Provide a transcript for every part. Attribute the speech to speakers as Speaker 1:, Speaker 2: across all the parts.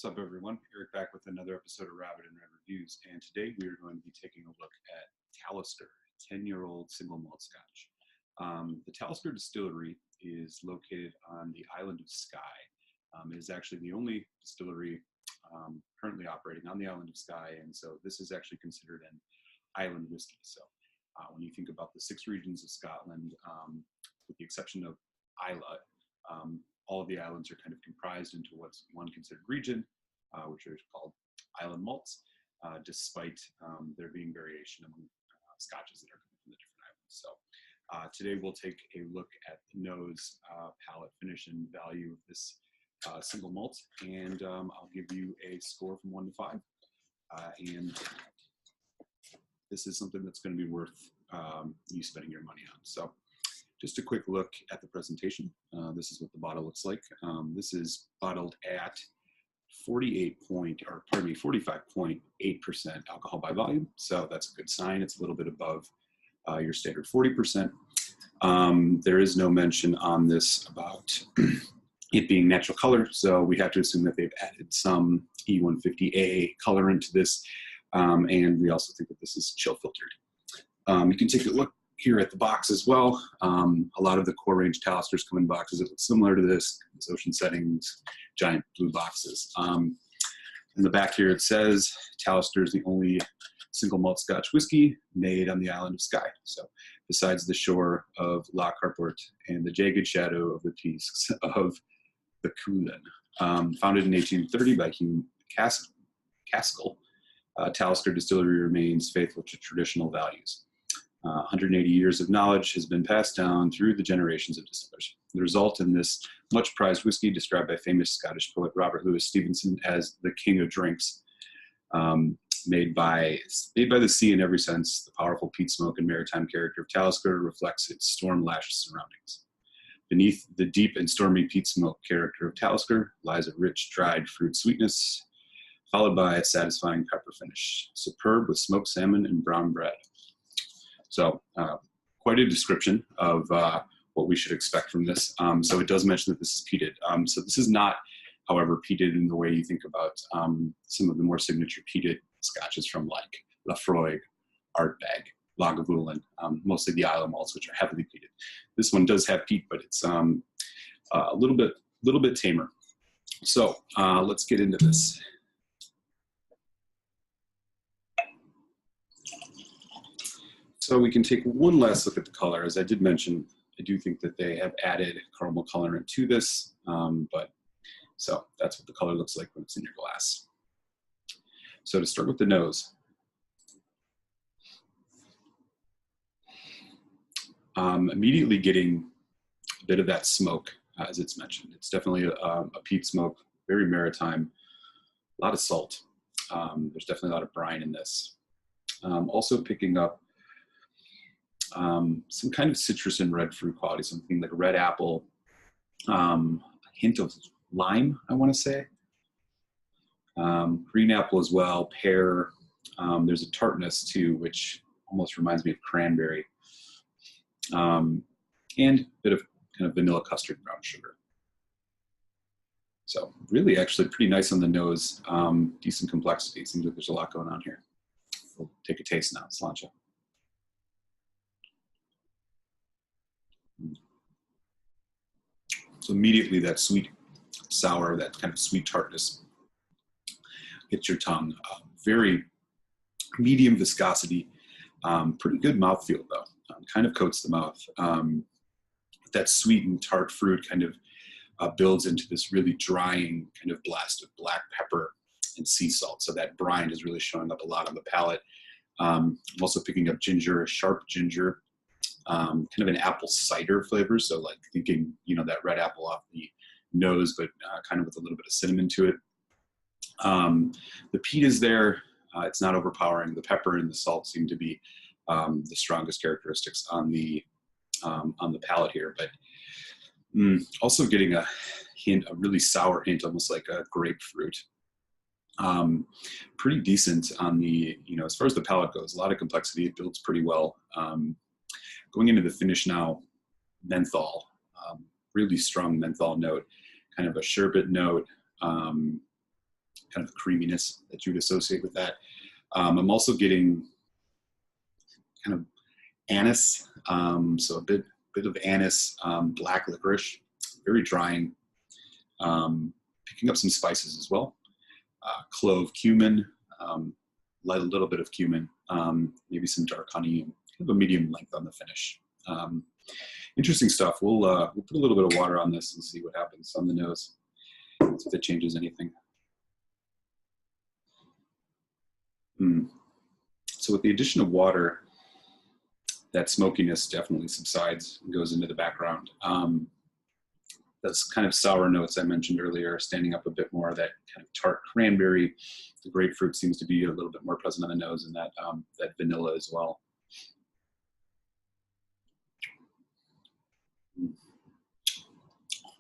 Speaker 1: up, everyone? Eric back with another episode of Rabbit and Red Reviews, and today we are going to be taking a look at Talisker, 10-year-old single malt Scotch. The Talisker distillery is located on the Island of Skye. It is actually the only distillery currently operating on the Island of Skye, and so this is actually considered an island whiskey. So when you think about the 6 regions of Scotland, with the exception of Islay, all of the islands are kind of comprised into what's one considered region, which are called island malts, despite there being variation among scotches that are coming from the different islands. So today we'll take a look at the nose, palate, finish, and value of this single malt, and I'll give you a score from 1 to 5. And this is something that's going to be worth you spending your money on. So just a quick look at the presentation. This is what the bottle looks like. This is bottled at 45.8% alcohol by volume. So that's a good sign. It's a little bit above your standard 40%. There is no mention on this about it being natural color. So we have to assume that they've added some E150A colorant to this. And we also think that this is chill filtered. You can take a look here at the box as well. A lot of the core range Taliskers come in boxes that look similar to this ocean settings, giant blue boxes. In the back here it says Talisker is the only single malt Scotch whiskey made on the Island of Skye. So besides the shore of Loch Harport and the jagged shadow of the peaks of the Cuillin. Founded in 1830 by Hugh Caskell, Talisker Distillery remains faithful to traditional values. 180 years of knowledge has been passed down through the generations of distillers. The result in this much prized whiskey, described by famous Scottish poet Robert Louis Stevenson as the king of drinks, made by the sea in every sense. The powerful peat smoke and maritime character of Talisker reflects its storm-lashed surroundings. Beneath the deep and stormy peat smoke character of Talisker lies a rich, dried fruit sweetness, followed by a satisfying pepper finish, superb with smoked salmon and brown bread. So quite a description of what we should expect from this. So it does mention that this is peated. So this is not, however, peated in the way you think about some of the more signature peated scotches from like Lafroig, Ardbeg, Lagavulin, mostly the Isle malts, which are heavily peated. This one does have peat, but it's a little bit tamer. So let's get into this. So we can take one last look at the color. As I did mention, I do think that they have added caramel colorant to this, so that's what the color looks like when it's in your glass. So to start with the nose, immediately getting a bit of that smoke, as it's mentioned. It's definitely a peat smoke, very maritime, a lot of salt. There's definitely a lot of brine in this. Also picking up some kind of citrus and red fruit quality, something like a red apple, a hint of lime, I want to say. Green apple as well, pear. There's a tartness too, which almost reminds me of cranberry. And a bit of kind of vanilla custard, brown sugar. So really actually pretty nice on the nose, decent complexity. Seems like there's a lot going on here. We'll take a taste now, Slancha. So immediately that sweet, sour, that kind of sweet tartness hits your tongue. Very medium viscosity, pretty good mouthfeel though. Kind of coats the mouth. That sweet and tart fruit kind of builds into this really drying kind of blast of black pepper and sea salt. So that brine is really showing up a lot on the palate. I'm also picking up ginger, sharp ginger. Kind of an apple cider flavor, so like thinking, you know, that red apple off the nose, but kind of with a little bit of cinnamon to it. The peat is there. It's not overpowering. The pepper and the salt seem to be the strongest characteristics on the palate here, but also getting a really sour hint, almost like a grapefruit. Pretty decent on the, you know, as far as the palate goes, a lot of complexity. It builds pretty well. Going into the finish now, menthol, really strong menthol note, kind of a sherbet note, kind of the creaminess that you would associate with that. I'm also getting kind of anise, so a bit of anise, black licorice, very drying. Picking up some spices as well, clove, cumin, a little bit of cumin, maybe some dark honey, and kind of a medium length on the finish. Interesting stuff. We'll put a little bit of water on this and see what happens on the nose, see if it changes anything. So with the addition of water, that smokiness definitely subsides and goes into the background. Those kind of sour notes I mentioned earlier are standing up a bit more. That kind of tart cranberry, the grapefruit seems to be a little bit more present on the nose, and that that vanilla as well.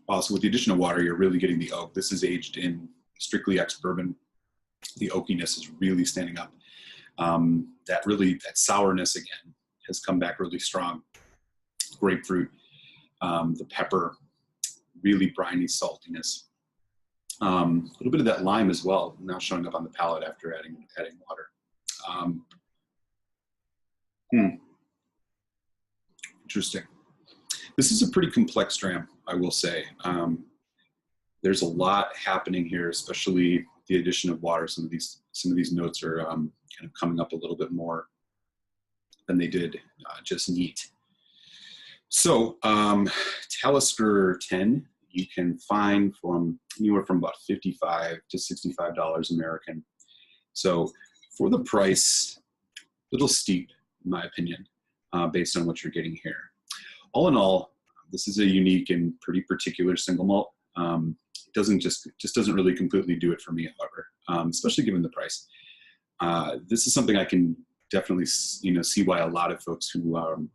Speaker 1: Also, with the addition of water, you're really getting the oak. This is aged in strictly ex-bourbon. The oakiness is really standing up. That sourness again has come back really strong. Grapefruit, the pepper, really briny saltiness. A little bit of that lime as well, now showing up on the palate after adding water. Interesting. This is a pretty complex dram, I will say. There's a lot happening here, especially the addition of water. Some of these notes are kind of coming up a little bit more than they did just neat. So Talisker 10 you can find from anywhere from about $55 to $65 American. So for the price, a little steep in my opinion, based on what you're getting here. All in all, this is a unique and pretty particular single malt. It doesn't just doesn't really completely do it for me, however, especially given the price. This is something I can definitely see why a lot of folks who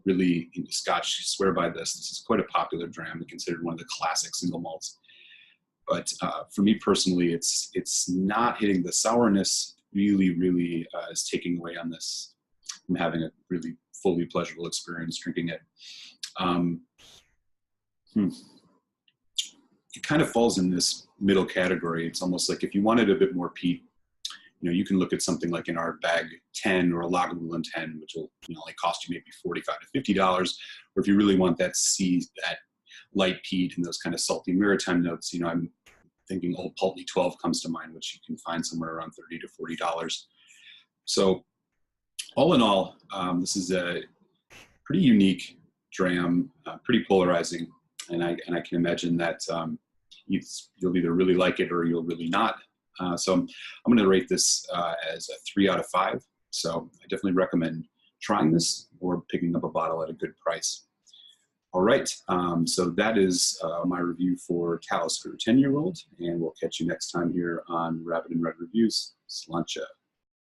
Speaker 1: really into Scotch swear by this. This is quite a popular dram and considered one of the classic single malts. But for me personally, it's not hitting the sourness. Really is taking away on this. I'm having a really fully pleasurable experience drinking it. It kind of falls in this middle category. It's almost like if you wanted a bit more peat, you can look at something like an Ardbeg 10 or a Lagavulin 10, which will only cost you maybe $45 to $50. Or if you really want that light peat and those kind of salty maritime notes, I'm thinking Old Pulteney 12 comes to mind, which you can find somewhere around $30 to $40. So all in all, this is a pretty unique dram, pretty polarizing, and I can imagine that you'll either really like it or you'll really not. So I'm going to rate this as a 3 out of 5. So I definitely recommend trying this or picking up a bottle at a good price. All right, so that is my review for Talisker 10-year-old, and we'll catch you next time here on Rabbit and Red Reviews. Sláinte.